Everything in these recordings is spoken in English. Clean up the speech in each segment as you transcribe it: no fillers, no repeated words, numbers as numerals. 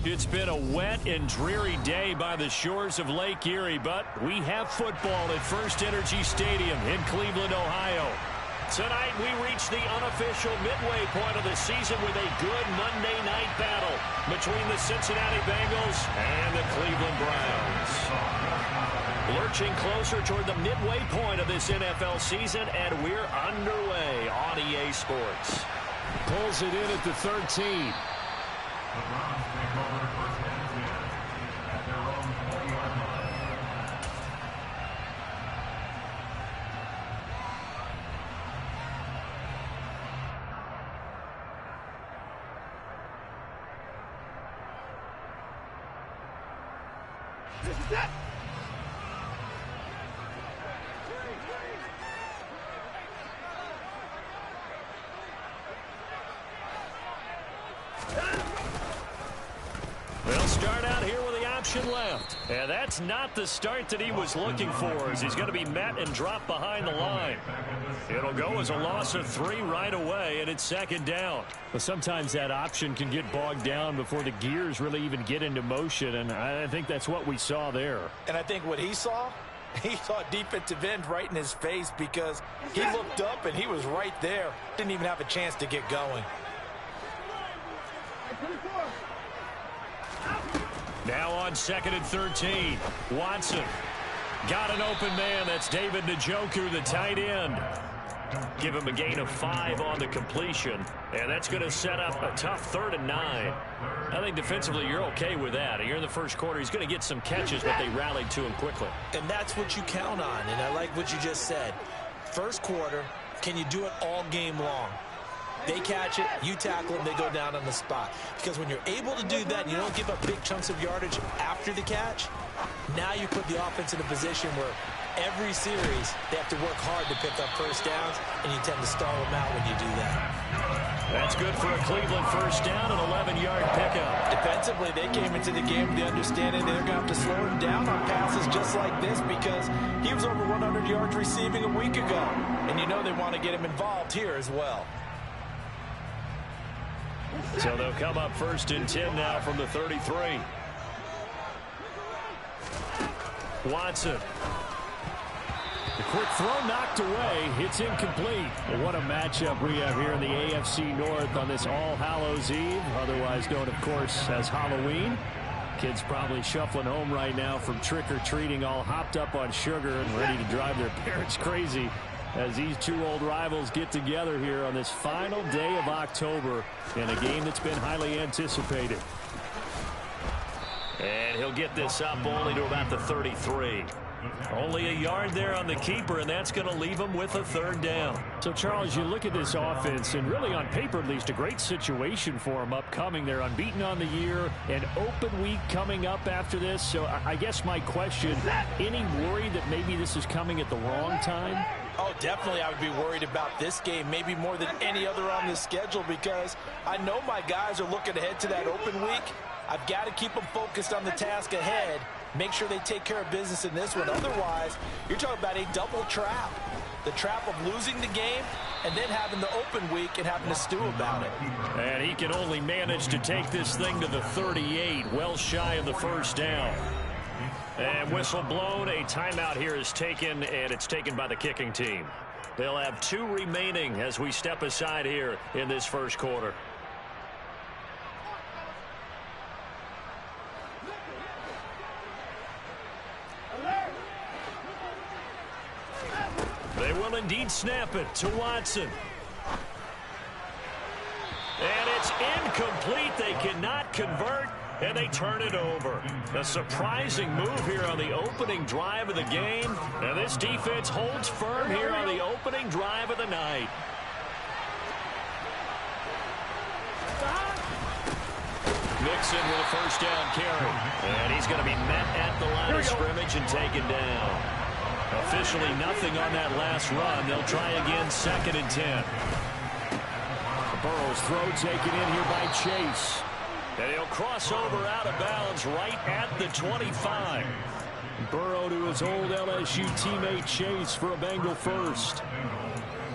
It's been a wet and dreary day by the shores of Lake Erie, but we have football at First Energy Stadium in Cleveland, Ohio. Tonight, we reach the unofficial midway point of the season with a good Monday night battle between the Cincinnati Bengals and the Cleveland Browns. Lurching closer toward the midway point of this NFL season, and we're underway on EA Sports. Pulls it in at the 13. The Browns take over First Energy at their own 41 line. This is it. They'll start out here with the option left. And that's not the start that he was looking for, as he's going to be met and dropped behind the line. It'll go as a loss of 3 right away, and it's second down. But sometimes that option can get bogged down before the gears really even get into motion, and I think that's what we saw there. And I think what he saw defensive end right in his face, because he looked up and he was right there. Didn't even have a chance to get going. Now on 2nd and 13, Watson got an open man. That's David Njoku, the tight end. Give him a gain of 5 on the completion, and that's going to set up a tough 3rd and 9. I think defensively you're okay with that. Here in the first quarter, he's going to get some catches, but they rallied to him quickly. And that's what you count on, and I like what you just said. First quarter, can you do it all game long? They catch it, you tackle them, they go down on the spot. Because when you're able to do that and you don't give up big chunks of yardage after the catch, now you put the offense in a position where every series they have to work hard to pick up first downs, and you tend to stall them out when you do that. That's good for a Cleveland first down, an 11-yard pickup. Defensively, they came into the game with the understanding they're going to have to slow him down on passes just like this, because he was over 100 yards receiving a week ago. And you know they want to get him involved here as well. So they'll come up 1st and 10 now from the 33. Watson. The quick throw knocked away. It's incomplete. Well, what a matchup we have here in the AFC North on this All Hallows Eve, otherwise known, of course, as Halloween. Kids probably shuffling home right now from trick-or-treating, all hopped up on sugar and ready to drive their parents crazy as these two old rivals get together here on this final day of October in a game that's been highly anticipated. And he'll get this up only to about the 33. Only a yard there on the keeper, and that's going to leave him with a 3rd down. So, Charles, you look at this offense, and really on paper at least, a great situation for them upcoming. They're unbeaten on the year, an open week coming up after this. So I guess my question, any worry that maybe this is coming at the wrong time? Oh, definitely I would be worried about this game, maybe more than any other on the schedule, because I know my guys are looking ahead to that open week. I've got to keep them focused on the task ahead, make sure they take care of business in this one. Otherwise, you're talking about a double trap. The trap of losing the game and then having the open week and having to stew about it. And he can only manage to take this thing to the 38, well shy of the 1st down. And whistle blown, a timeout here is taken, and it's taken by the kicking team. They'll have 2 remaining as we step aside here in this first quarter. They will indeed snap it to Watson. And it's incomplete. They cannot convert, and they turn it over. A surprising move here on the opening drive of the game. And this defense holds firm here on the opening drive of the night. Mixon with a 1st down carry. And he's going to be met at the line of scrimmage and taken down. Officially nothing on that last run. They'll try again 2nd and 10. Burrow's throw taken in here by Chase. And he'll cross over out of bounds right at the 25. Burrow to his old LSU teammate Chase for a Bengal first.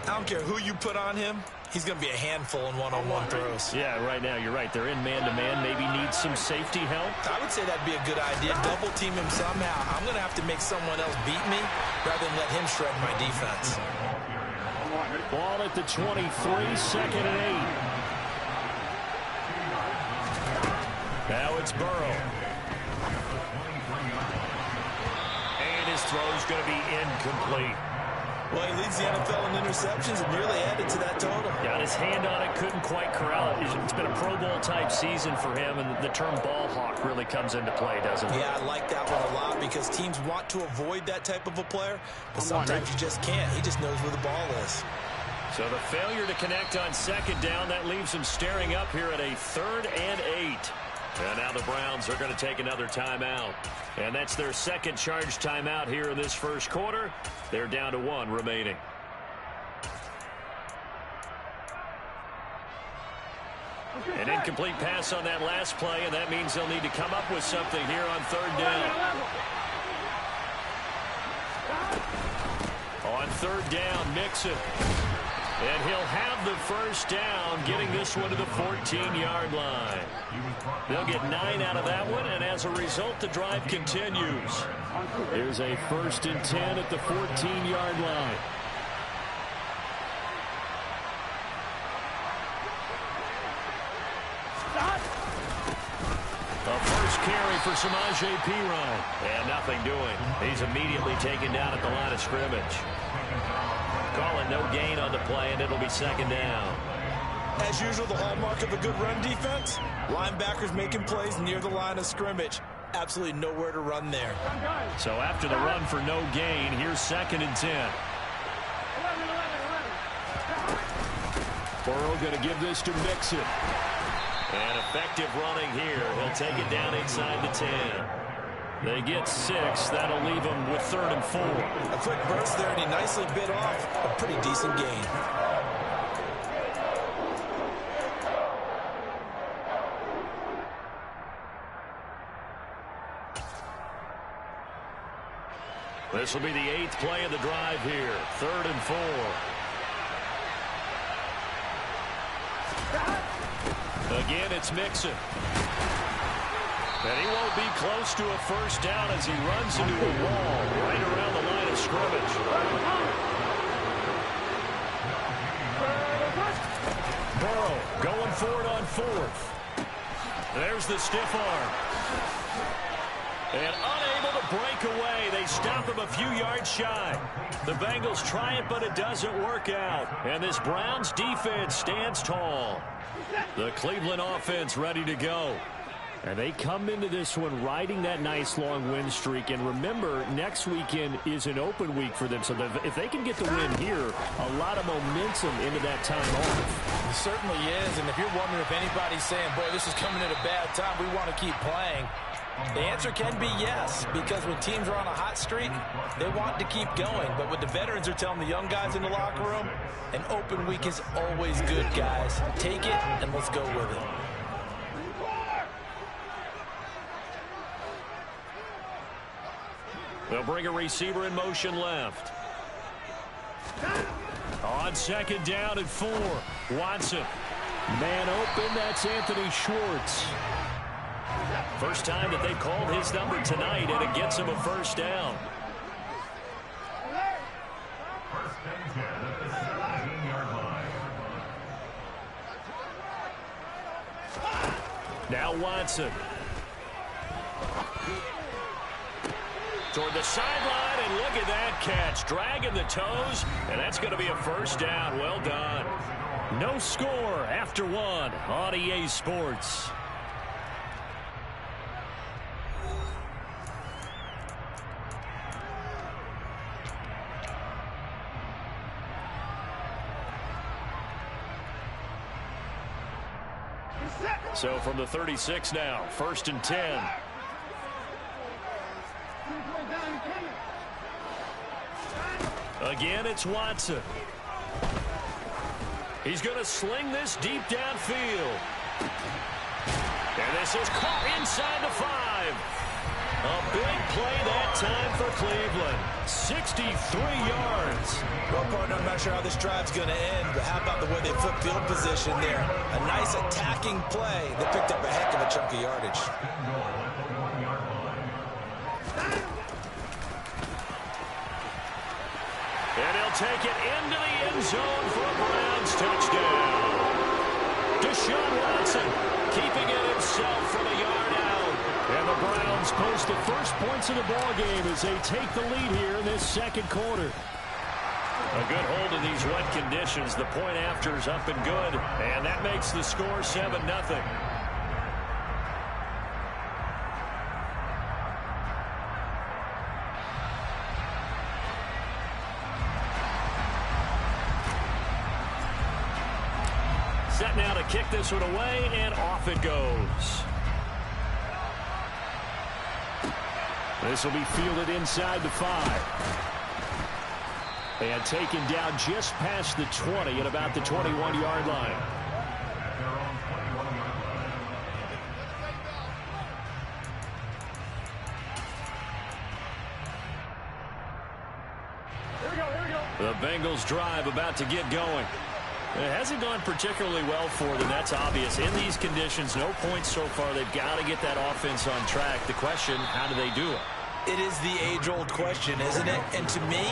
I don't care who you put on him. He's going to be a handful in one-on-one throws. Yeah, right now, you're right. They're in man-to-man. Maybe needs some safety help. I would say that'd be a good idea. Double team him somehow. I'm going to have to make someone else beat me rather than let him shred my defense. Ball at the 23, second and 8. Now it's Burrow. And his throw's going to be incomplete. Well, he leads the NFL in interceptions and nearly added to that total. Got his hand on it, couldn't quite corral it. It's been a Pro Bowl-type season for him, and the term ball hawk really comes into play, doesn't it? Yeah, I like that one a lot because teams want to avoid that type of a player, but sometimes you just can't. He just knows where the ball is. So the failure to connect on second down, that leaves him staring up here at a 3rd and 8. And now the Browns are going to take another timeout. And that's their second charge timeout here in this first quarter. They're down to 1 remaining. An incomplete pass on that last play, and that means they'll need to come up with something here on 3rd down. On 3rd down, Mixon. And he'll have the first down, getting this one to the 14-yard line. They'll get 9 out of that one, and as a result, the drive continues. Here's a 1st and 10 at the 14-yard line. A first carry for Samaje Perine. And nothing doing. He's immediately taken down at the line of scrimmage. Call it no gain on the play, and it'll be 2nd down. As usual, the hallmark of a good run defense, linebackers making plays near the line of scrimmage. Absolutely nowhere to run there. So after the run for no gain, here's 2nd and 10. Burrow going to give this to Mixon. And effective running here. He'll take it down inside the 10. They get 6. That'll leave them with 3rd and 4. A quick burst there, and he nicely bit off a pretty decent gain. This will be the 8th play of the drive here. 3rd and 4. Again, it's Mixon. And he won't be close to a first down as he runs into a wall right around the line of scrimmage. Burrow going for it on 4th. There's the stiff arm. And unable to break away. They stop him a few yards shy. The Bengals try it, but it doesn't work out. And this Browns defense stands tall. The Cleveland offense ready to go. And they come into this one riding that nice long win streak. And remember, next weekend is an open week for them. So if they can get the win here, a lot of momentum into that time off. It certainly is. And if you're wondering if anybody's saying, boy, this is coming at a bad time, we want to keep playing, the answer can be yes, because when teams are on a hot streak, they want to keep going. But what the veterans are telling the young guys in the locker room, an open week is always good, guys. Take it, and let's go with it. They'll bring a receiver in motion left. On 2nd down and 4. Watson. Man open, that's Anthony Schwartz. First time that they've called his number tonight, and it gets him a first down. First and 10 at the 17-yard line. Now Watson. Toward the sideline, and look at that catch. Dragging the toes, and that's going to be a first down. Well done. No score after 1 on EA Sports. So from the 36 now, 1st and 10. Again, it's Watson. He's going to sling this deep downfield. And this is caught inside the 5. A big play that time for Cleveland. 63 yards. Well, partner, I'm not sure how this drive's going to end, but how about the way they flip field position there? A nice attacking play that picked up a heck of a chunk of yardage. And he'll take it into the end zone for a Browns touchdown. Deshaun Watson keeping it himself from a yard out. And the Browns post the first points of the ball game as they take the lead here in this second quarter. A good hold in these wet conditions. The point after is up and good. And that makes the score 7-0. Set now to kick this one away, and off it goes. This will be fielded inside the 5. And taken down just past the 20 at about the 21-yard line. The Bengals drive about to get going. It hasn't gone particularly well for them. That's obvious. In these conditions, no points so far. They've got to get that offense on track. The question, how do they do it? It is the age-old question, isn't it? And to me,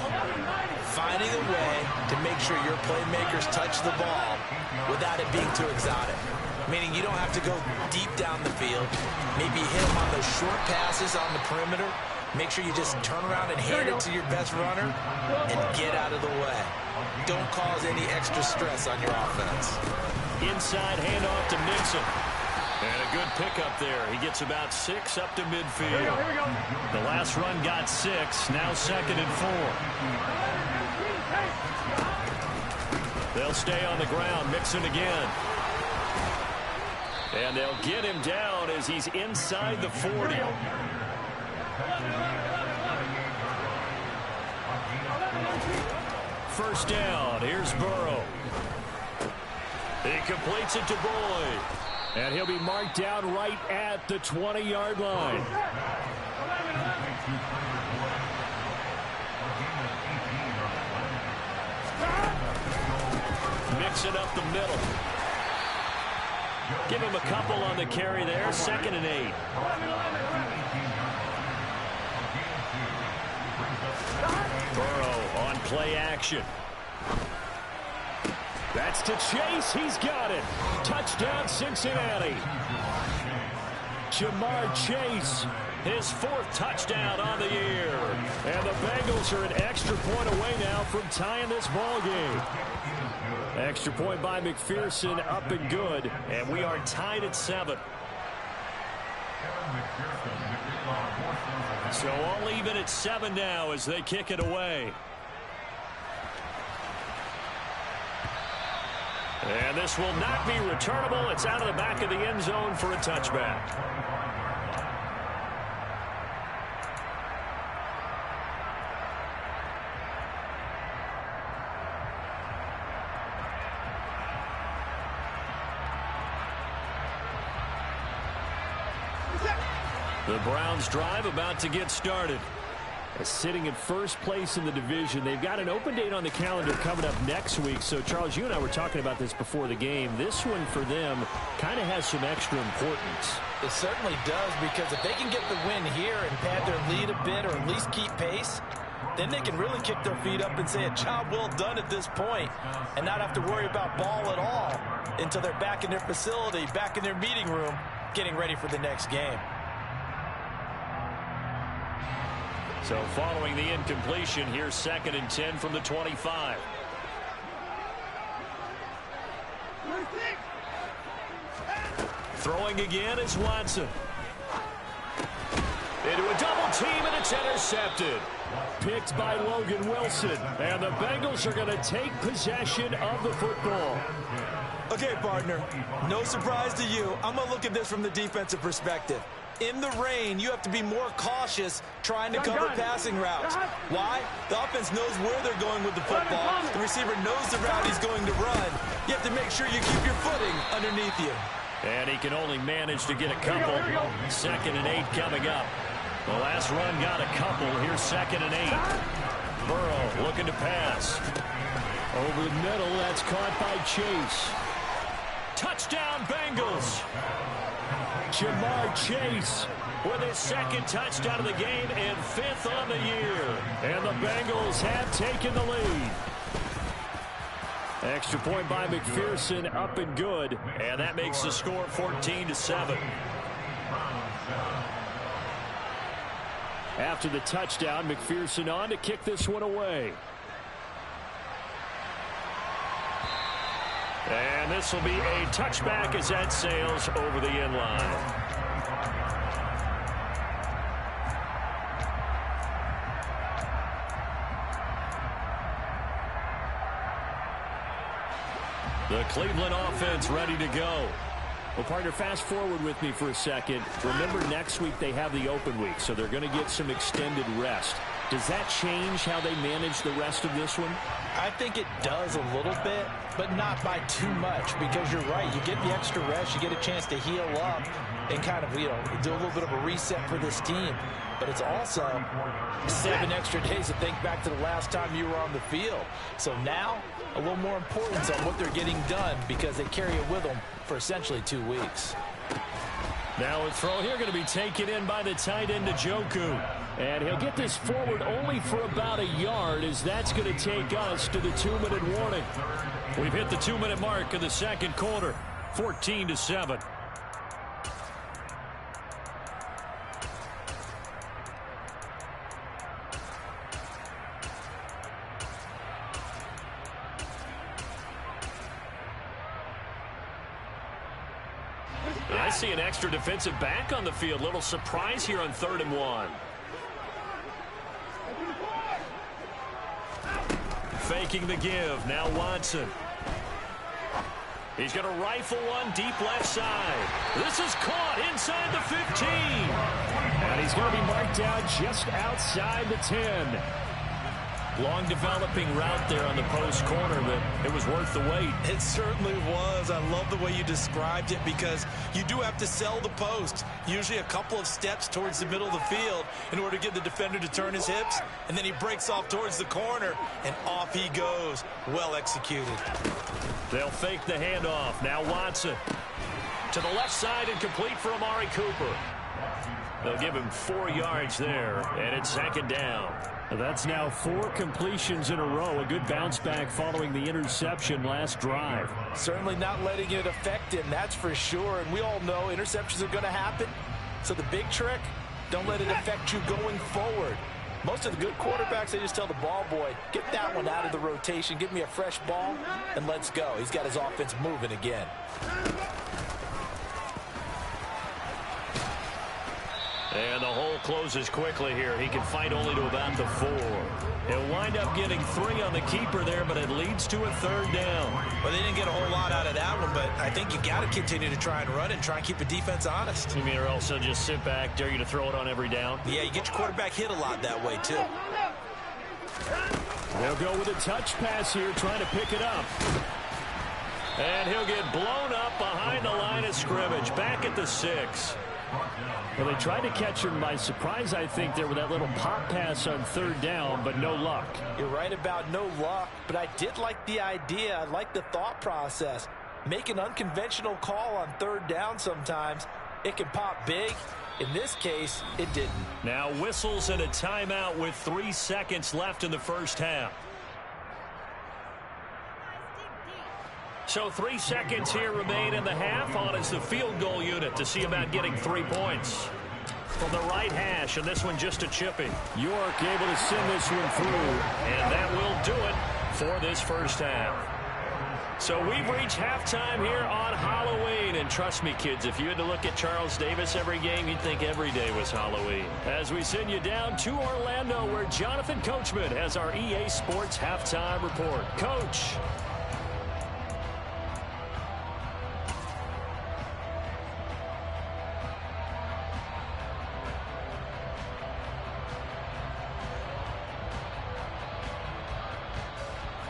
finding a way to make sure your playmakers touch the ball without it being too exotic. Meaning you don't have to go deep down the field. Maybe hit them on those short passes on the perimeter. Make sure you just turn around and hand it to your best runner and get out of the way. Don't cause any extra stress on your offense. Inside handoff to Mixon. And a good pickup there. He gets about 6 up to midfield. Here we go. The last run got 6. Now 2nd and 4. They'll stay on the ground. Mixon again. And they'll get him down as he's inside the 40. First down. Here's Burrow. He completes it to Boyd. And he'll be marked down right at the 20-yard line. Mixing up the middle. Give him a couple on the carry there. 2nd and 8. Burrow on play action. That's to Chase. He's got it. Touchdown, Cincinnati. Jamar Chase, his 4th touchdown on the year. And the Bengals are an extra point away now from tying this ball game. Extra point by McPherson, up and good. And we are tied at 7. So all even at 7 now as they kick it away. And this will not be returnable. It's out of the back of the end zone for a touchback. The Browns drive about to get started. Sitting in first place in the division. They've got an open date on the calendar coming up next week. So, Charles, you and I were talking about this before the game. This one for them kind of has some extra importance. It certainly does, because if they can get the win here and pad their lead a bit or at least keep pace, then they can really kick their feet up and say a job well done at this point and not have to worry about ball at all until they're back in their facility, back in their meeting room, getting ready for the next game. So following the incompletion, here's 2nd and 10 from the 25. Throwing again is Watson. Into a double team, and it's intercepted. Picked by Logan Wilson. And the Bengals are going to take possession of the football. Okay, partner, no surprise to you. I'm going to look at this from the defensive perspective. In the rain, you have to be more cautious trying to cover passing routes. Why? The offense knows where they're going with the football. The receiver knows the route he's going to run. You have to make sure you keep your footing underneath you. And he can only manage to get a couple. 2nd and 8 coming up. The last run got a couple. Here's 2nd and 8. Burrow looking to pass. Over the middle, that's caught by Chase. Touchdown, Bengals. Jamar Chase with his 2nd touchdown of the game and 5th on the year. And the Bengals have taken the lead. Extra point by McPherson, up and good. And that makes the score 14-7. After the touchdown, McPherson on to kick this one away. And this will be a touchback as that sails over the end line. The Cleveland offense ready to go. Well, partner, fast forward with me for a second. Remember, next week they have the open week, so they're going to get some extended rest. Does that change how they manage the rest of this one? I think it does a little bit, but not by too much, because you're right. You get the extra rest, you get a chance to heal up and kind of, do a little bit of a reset for this team. But it's also 7 extra days to think back to the last time you were on the field. So now, a little more importance on what they're getting done because they carry it with them for essentially 2 weeks. Now a throw here going to be taken in by the tight end Njoku. And he'll get this forward only for about a yard, as that's going to take us to the 2-minute warning. We've hit the 2-minute mark of the 2nd quarter, 14-7. I see an extra defensive back on the field. Little surprise here on 3rd and 1. Faking the give. Now Watson. He's going to rifle one deep left side. This is caught inside the 15. And he's going to be marked out just outside the 10. Long developing route there on the post corner, but it was worth the wait. It certainly was. I love the way you described it because you do have to sell the post. Usually a couple of steps towards the middle of the field in order to get the defender to turn his hips, and then he breaks off towards the corner, and off he goes. Well executed. They'll fake the handoff. Now Watson to the left side and complete for Amari Cooper. They'll give him 4 yards there, and it's 2nd down. That's now 4 completions in a row. A good bounce back following the interception last drive. Certainly not letting it affect him, that's for sure. And we all know interceptions are going to happen. So the big trick, don't let it affect you going forward. Most of the good quarterbacks, they just tell the ball boy, get that one out of the rotation, give me a fresh ball, and let's go. He's got his offense moving again. And the hole closes quickly here. He can fight only to about the 4. He'll wind up getting 3 on the keeper there, but it leads to a 3rd down. Well, they didn't get a whole lot out of that one, but I think you got to continue to try and run it and try and keep the defense honest. You mean, or else they'll just sit back, dare you to throw it on every down? Yeah, you get your quarterback hit a lot that way, too. They'll go with a touch pass here, trying to pick it up. And he'll get blown up behind the line of scrimmage, back at the 6. Well, they tried to catch him by surprise, I think, there with that little pop pass on 3rd down, but no luck. You're right about no luck, but I did like the idea. I like the thought process. Make an unconventional call on 3rd down sometimes. It can pop big. In this case, it didn't. Now whistles and a timeout with 3 seconds left in the first half. So 3 seconds here remain in the half. On is the field goal unit to see about getting 3 points. From the right hash, and this one just a chipping. York able to send this one through. And that will do it for this first half. So we've reached halftime here on Halloween. And trust me, kids, if you had to look at Charles Davis every game, you'd think every day was Halloween. As we send you down to Orlando, where Jonathan Coachman has our EA Sports halftime report. Coach.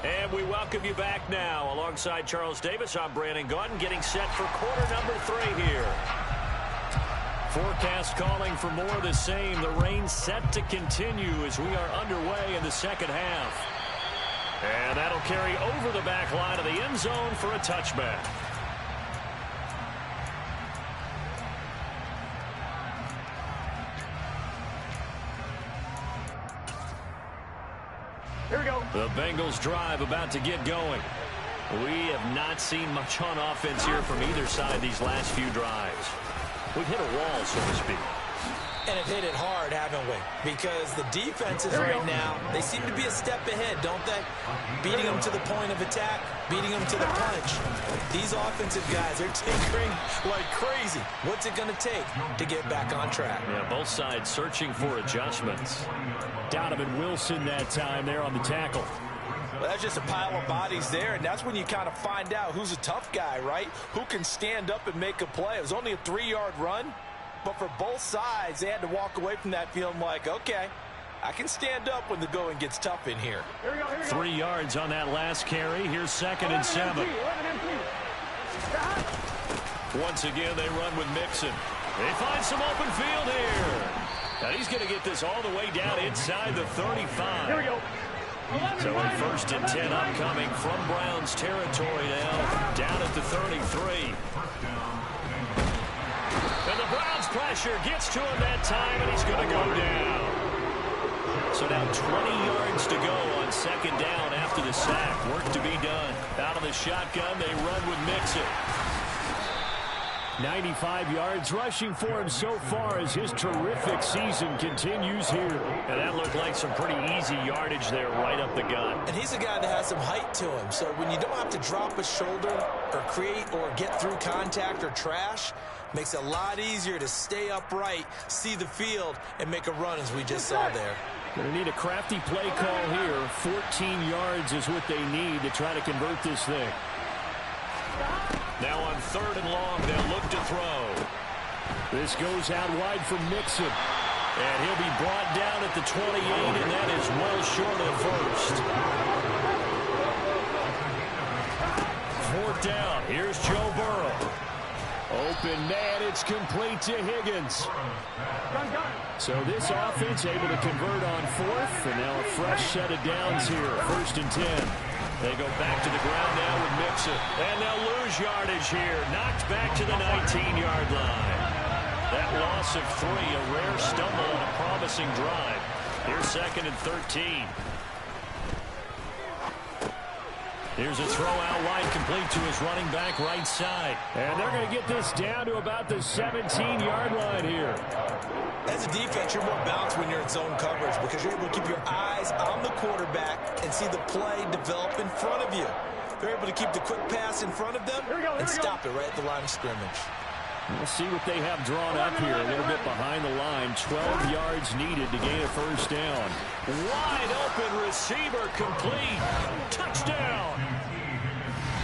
And we welcome you back now. Alongside Charles Davis, I'm Brandon Gaudin, getting set for quarter number 3 here. Forecast calling for more of the same. The rain set to continue as we are underway in the second half. And that'll carry over the back line of the end zone for a touchback. Here we go. The Bengals drive about to get going. We have not seen much on offense here from either side these last few drives. We've hit a wall, so to speak. And have hit it hard, haven't we? Because the defenses right now, they seem to be a step ahead, don't they? Beating them to the point of attack, beating them to the punch. These offensive guys, they're tinkering like crazy. What's it going to take to get back on track? Yeah, both sides searching for adjustments. Donovan Wilson that time there on the tackle. Well, that's just a pile of bodies there, and that's when you kind of find out who's a tough guy, right? Who can stand up and make a play. It was only a 3-yard run, but for both sides, they had to walk away from that feeling like, okay, I can stand up when the going gets tough in here. 3 yards on that last carry. Here's 2nd and 7. Once again, they run with Mixon. They find some open field here. And he's going to get this all the way down inside the 35. Here we go. So a 1st and 10 upcoming from Browns territory now, down at the 33. And the Browns pressure gets to him that time, and he's going to go down. So now 20 yards to go on 2nd down after the sack. Work to be done. Out of the shotgun, they run with Mixon. 95 yards rushing for him so far as his terrific season continues here. And that looked like some pretty easy yardage there right up the gut. And he's a guy that has some height to him. So when you don't have to drop a shoulder or create or get through contact or trash, makes it a lot easier to stay upright, see the field, and make a run as we just saw there. Going to need a crafty play call here. 14 yards is what they need to try to convert this thing. Now on 3rd and long, they'll look to throw. This goes out wide for Mixon. And he'll be brought down at the 28, and that is well short of 1st. 4th down. Here's Joe Burrow. Open man, it's complete to Higgins. So this offense able to convert on 4th, and now a fresh set of downs here. 1st and 10. They go back to the ground now with Mixon. And they'll lose yardage here. Knocked back to the 19-yard line. That loss of 3, a rare stumble on a promising drive. Here's 2nd and 13. Here's a throw out wide, complete to his running back right side. And they're going to get this down to about the 17-yard line here. As a defense, you're more balanced when you're in zone coverage because you're able to keep your eyes on the quarterback and see the play develop in front of you. They're able to keep the quick pass in front of them and stop it right at the line of scrimmage. We'll see what they have drawn up here. A little bit behind the line. 12 yards needed to gain a 1st down. Wide open receiver complete. Touchdown.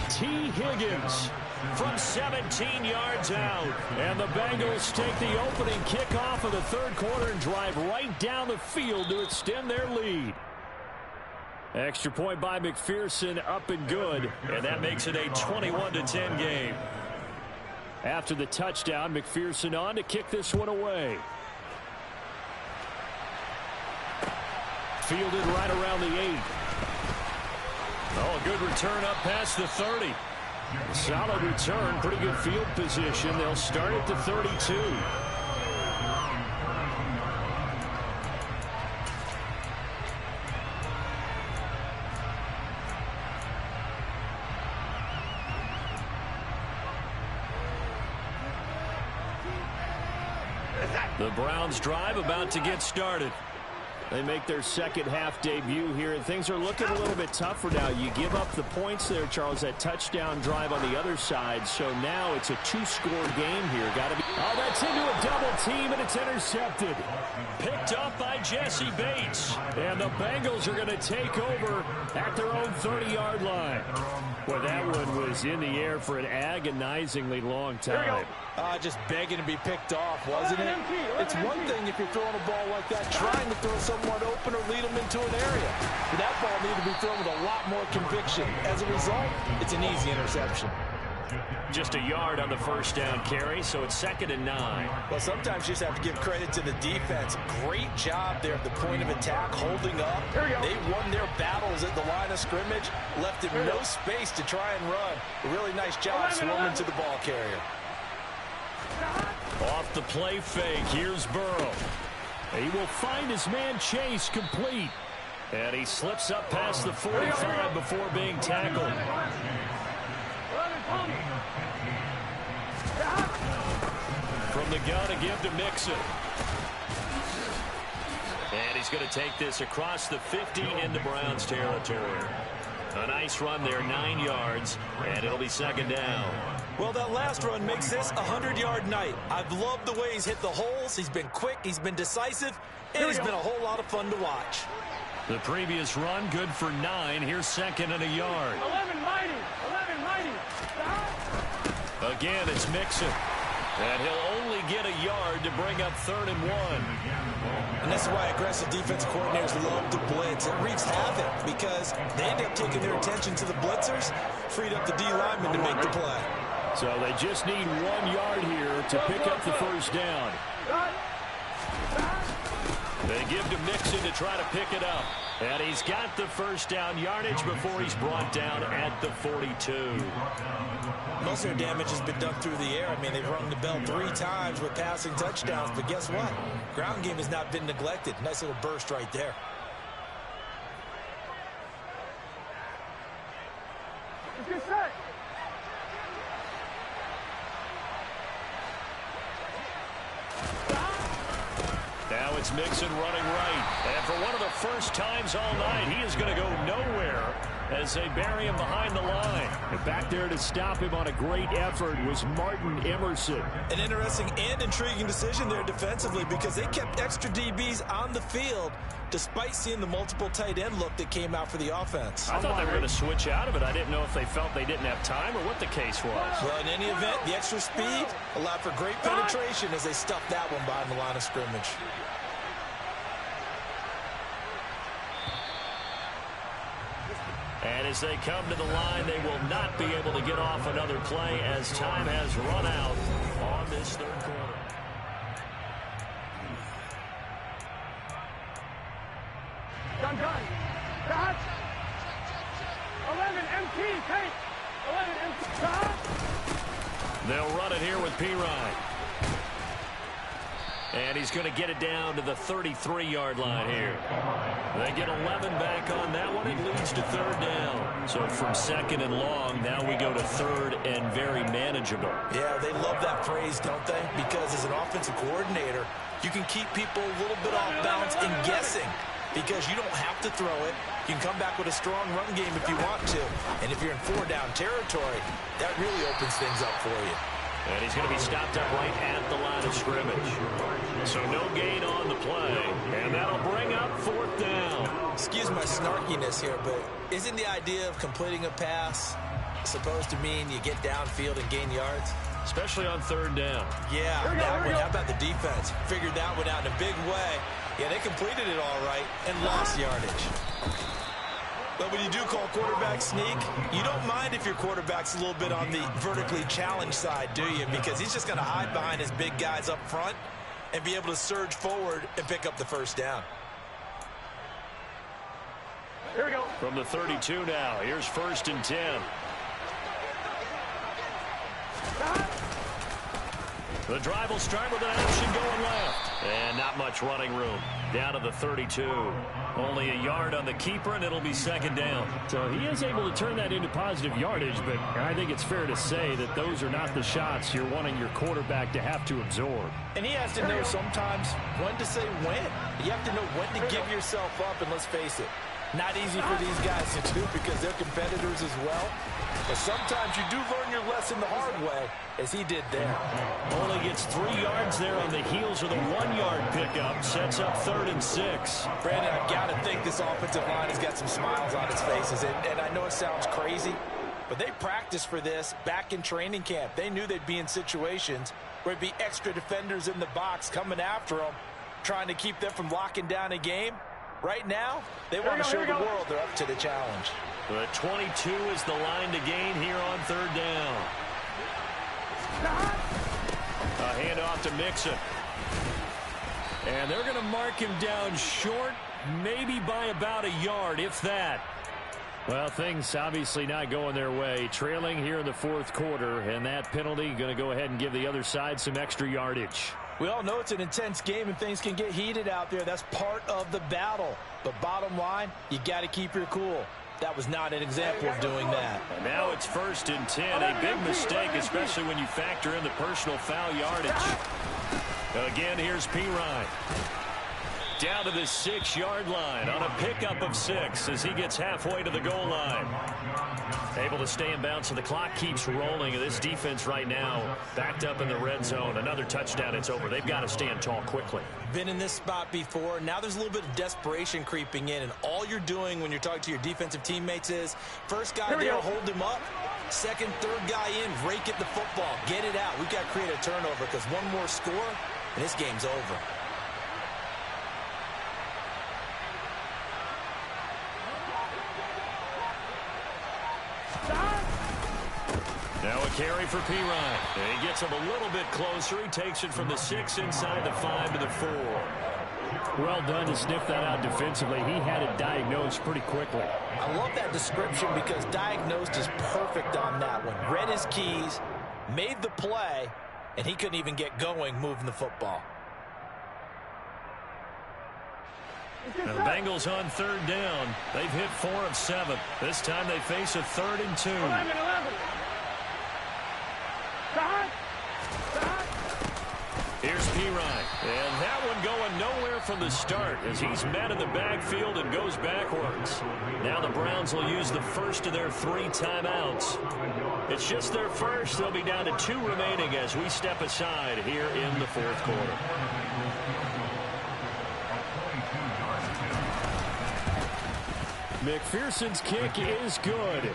T. Higgins from 17 yards out. And the Bengals take the opening kickoff of the 3rd quarter and drive right down the field to extend their lead. Extra point by McPherson, up and good. And that makes it a 21-10 game. After the touchdown, McPherson on to kick this one away. Fielded right around the 8. Oh, a good return up past the 30. Solid return, pretty good field position. They'll start at the 32. The Browns drive about to get started. They make their 2nd half debut here, and things are looking a little bit tougher now. You give up the points there, Charles, that touchdown drive on the other side. So now it's a 2-score game here. Got to be. Oh, that's into a double team, and it's intercepted. Picked up by Jesse Bates. And the Bengals are going to take over at their own 30-yard line. Well, that one was in the air for an agonizingly long time. Just begging to be picked off, wasn't it? It's one thing if you're throwing a ball like that, trying to throw someone open or lead them into an area. But that ball needed to be thrown with a lot more conviction. As a result, it's an easy interception. Just a yard on the first down carry, so it's 2nd and 9. Well, sometimes you just have to give credit to the defense. Great job there at the point of attack, holding up. They won their battles at the line of scrimmage, left him no space to try and run. A really nice job swarming to the ball carrier. Off the play fake, here's Burrow. He will find his man Chase complete. And he slips up past the 45 before being tackled. From the gun, a give to Mixon. And he's going to take this across the 50 into Browns territory. A nice run there, 9 yards, and it'll be 2nd down. Well, that last run makes this a 100-yard night. I've loved the way he's hit the holes. He's been quick, he's been decisive, and he's been a whole lot of fun to watch. The previous run, good for 9. Here's 2nd and a yard. 11 mighty. Again, it's Mixon. And he'll only get a yard to bring up 3rd and 1. And that's why aggressive defensive coordinators love to blitz. It wreaks havoc because they end up taking their attention to the blitzers, freed up the D lineman to make the play. So they just need 1 yard here to pick up the first down. They give to Mixon to try to pick it up. And he's got the first down yardage before he's brought down at the 42. Most of their damage has been done through the air. I mean, they've rung the bell 3 times with passing touchdowns. But guess what? Ground game has not been neglected. Nice little burst right there. Get set. Now it's Mixon running right. And for one of the first times all night, he is going to go nowhere as they bury him behind the line. And back there to stop him on a great effort was Martin Emerson. An interesting and intriguing decision there defensively because they kept extra DBs on the field despite seeing the multiple tight end look that came out for the offense. I thought they were going to switch out of it. I didn't know if they felt they didn't have time or what the case was. Well, in any event, the extra speed allowed for great penetration as they stuffed that one behind the line of scrimmage. And as they come to the line, they will not be able to get off another play as time has run out on this 3rd quarter. Gun. Catch. 11 MT. Take. 11 MT. Catch. They'll run it here with P-Ryan. And he's going to get it down to the 33-yard line here. They get 11 back on that one. It leads to 3rd down. So from 2nd and long, now we go to 3rd and very manageable. Yeah, they love that phrase, don't they? Because as an offensive coordinator, you can keep people a little bit off balance and guessing because you don't have to throw it. You can come back with a strong run game if you want to. And if you're in 4-down territory, that really opens things up for you. And he's going to be stopped up right at the line of scrimmage. So no gain on the play. And that'll bring up 4th down. Excuse my snarkiness here, but isn't the idea of completing a pass supposed to mean you get downfield and gain yards? Especially on 3rd down. Yeah, that one. How about the defense? Figured that one out in a big way. Yeah, they completed it all right and lost yardage. But when you do call quarterback sneak, you don't mind if your quarterback's a little bit on the vertically challenged side, do you? Because he's just going to hide behind his big guys up front and be able to surge forward and pick up the first down. Here we go. From the 32 now, here's 1st and 10. The drive will start with an option going left. And not much running room. Down to the 32. Only a yard on the keeper, and it'll be 2nd down. So he is able to turn that into positive yardage, but I think it's fair to say that those are not the shots you're wanting your quarterback to have to absorb. And he has to know sometimes when to say when. You have to know when to give yourself up, and let's face it, not easy for these guys to do because they're competitors as well. But sometimes you do learn your lesson the hard way, as he did there. Only gets 3 yards there on the heels of the 1-yard pickup. Sets up 3rd and 6. Brandon, I've got to think this offensive line has got some smiles on its faces. And I know it sounds crazy, but they practiced for this back in training camp. They knew they'd be in situations where it'd be extra defenders in the box coming after them, trying to keep them from locking down a game. Right now, they want to show the world they're up to the challenge. The 22 is the line to gain here on 3rd down. A handoff to Mixon. And they're going to mark him down short, maybe by about a yard, if that. Well, things obviously not going their way. Trailing here in the fourth quarter, and that penalty going to go ahead and give the other side some extra yardage. We all know it's an intense game and things can get heated out there. That's part of the battle. But bottom line, you got to keep your cool. That was not an example of doing that. And now it's 1st and 10. A big mistake, especially when you factor in the personal foul yardage. Again, here's P. Ryan. Down to the 6-yard line on a pickup of 6 as he gets halfway to the goal line. Able to stay in bounds, so the clock keeps rolling. This defense right now backed up in the red zone. Another touchdown, it's over. They've got to stand tall quickly. Been in this spot before. Now there's a little bit of desperation creeping in, and all you're doing when you're talking to your defensive teammates is first guy there, hold him up. Second, third guy in, rake at the football. Get it out. We've got to create a turnover because one more score, and this game's over. Now a carry for P. Ryan. And he gets him a little bit closer. He takes it from the 6 inside the 5 to the 4. Well done to sniff that out defensively. He had it diagnosed pretty quickly. I love that description because diagnosed is perfect on that one. Read his keys, made the play, and he couldn't even get going moving the football. Now the Bengals on 3rd down. They've hit 4 of 7. This time they face a 3rd and 2. 11. Here's P. Ryan. And that one going nowhere from the start as he's met in the backfield and goes backwards. Now the Browns will use the first of their 3 timeouts. It's just their first. They'll be down to 2 remaining as we step aside here in the 4th quarter. McPherson's kick is good.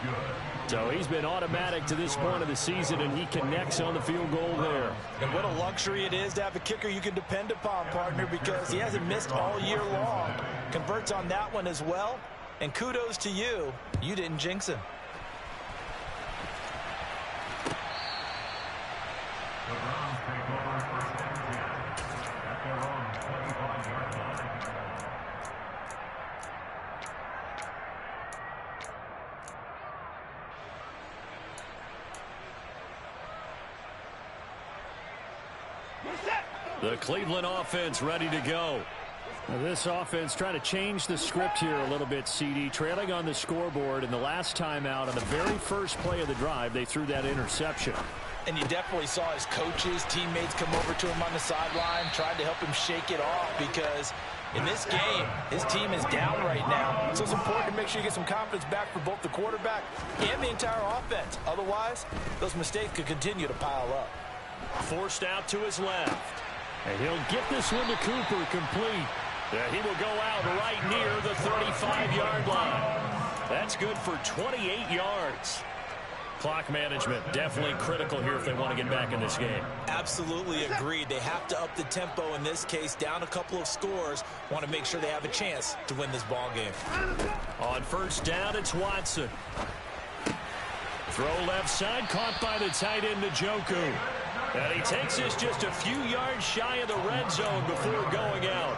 So he's been automatic to this point of the season, and he connects on the field goal there. And what a luxury it is to have a kicker you can depend upon, partner, because he hasn't missed all year long. Converts on that one as well. And kudos to you. You didn't jinx him. The Browns take over 1st and 10 at their own 25-yard line. The Cleveland offense ready to go. Now this offense trying to change the script here a little bit, CD. Trailing on the scoreboard in the last timeout on the very first play of the drive, they threw that interception. And you definitely saw his coaches, teammates come over to him on the sideline, tried to help him shake it off because in this game, his team is down right now. So it's important to make sure you get some confidence back for both the quarterback and the entire offense. Otherwise, those mistakes could continue to pile up. Forced out to his left. And he'll get this one to Cooper complete. He will go out right near the 35-yard line. That's good for 28 yards. Clock management definitely critical here if they want to get back in this game. Absolutely agreed. They have to up the tempo in this case, down a couple of scores. Want to make sure they have a chance to win this ball game. On 1st down, it's Watson. Throw left side, caught by the tight end Njoku. And he takes this just a few yards shy of the red zone before going out.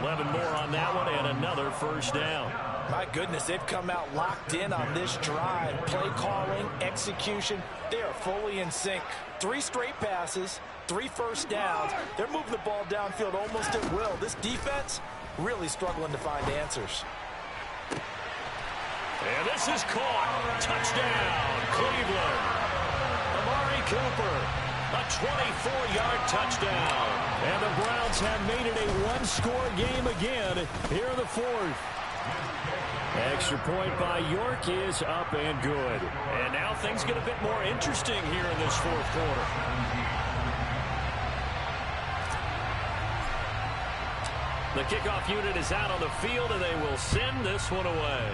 11 more on that one and another 1st down. My goodness, they've come out locked in on this drive. Play calling, execution, they are fully in sync. 3 straight passes, 3 first downs. They're moving the ball downfield almost at will. This defense really struggling to find answers. And this is caught. Touchdown, Cleveland. Amari Cooper. A 24-yard touchdown. And the Browns have made it a 1-score game again here in the 4th. Extra point by York is up and good. And now things get a bit more interesting here in this 4th quarter. The kickoff unit is out on the field, and they will send this one away.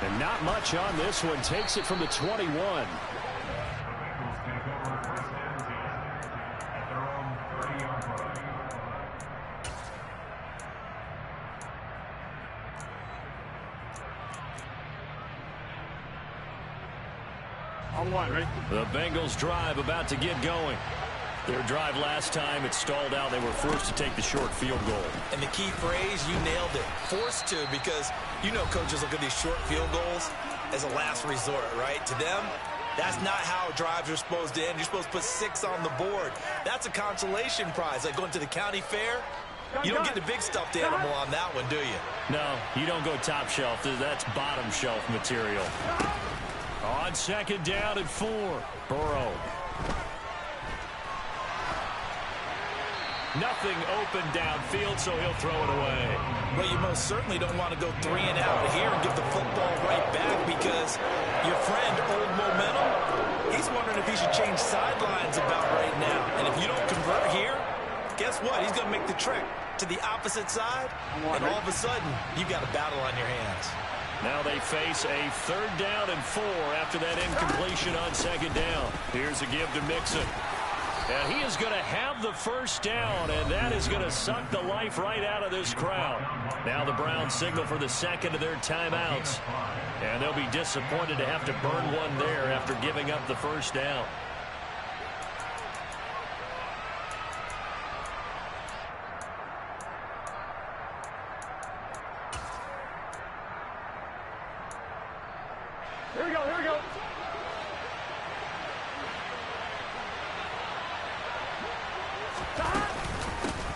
And not much on this one. Takes it from the 21. The Bengals take over 1st and 10 at their own 30-yard line. On one, ready? The Bengals drive about to get going. Their drive last time, it stalled out. They were forced to take the short field goal. And the key phrase, you nailed it. Forced to, because you know coaches look at these short field goals as a last resort, right? To them, that's not how drives are supposed to end. You're supposed to put 6 on the board. That's a consolation prize. Like going to the county fair, you don't get the big stuffed animal on that one, do you? No, you don't go top shelf. That's bottom shelf material. On second down and 4, Burrow. Nothing open downfield, so he'll throw it away. Well, you most certainly don't want to go 3 and out here and give the football right back, because your friend, Old Momentum, he's wondering if he should change sidelines about right now. And if you don't convert here, guess what? He's going to make the trek to the opposite side, and all of a sudden, you've got a battle on your hands. Now they face a 3rd down and 4 after that incompletion on second down. Here's a give to Mixon. And he is going to have the first down, and that is going to suck the life right out of this crowd. Now the Browns signal for the second of their timeouts, and they'll be disappointed to have to burn one there after giving up the first down. Here we go, here we go.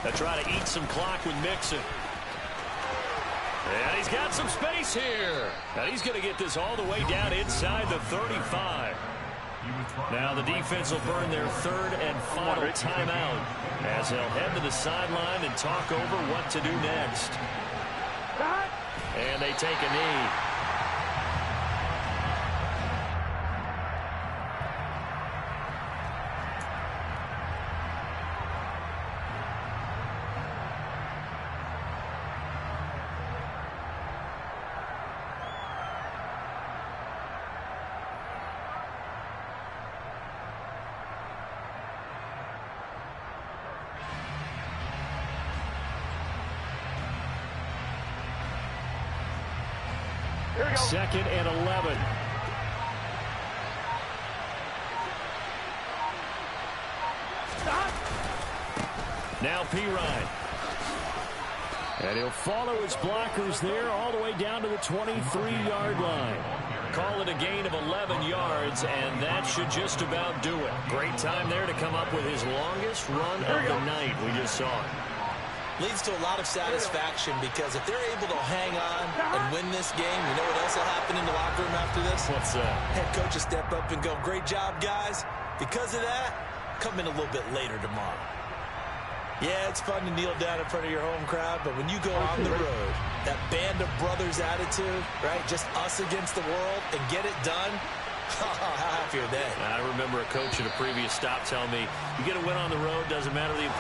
They try to eat some clock with Mixon. And he's got some space here. And he's going to get this all the way down inside the 35. Now the defense will burn their 3rd and final timeout as they'll head to the sideline and talk over what to do next. And they take a knee. Second and 11. Now Pirine. And he'll follow his blockers there all the way down to the 23-yard line. Call it a gain of 11 yards, and that should just about do it. Great time there to come up with his longest run of the night. We just saw it. Leads to a lot of satisfaction, because if they're able to hang on and win this game, you know what else will happen in the locker room after this? What's that? Head coach will step up and go, great job, guys. Because of that, come in a little bit later tomorrow. Yeah, it's fun to kneel down in front of your home crowd, but when you go on the road, that band of brothers attitude, right, just us against the world, and get it done, how happy are they? I remember a coach at a previous stop telling me, you get a win on the road, doesn't matter the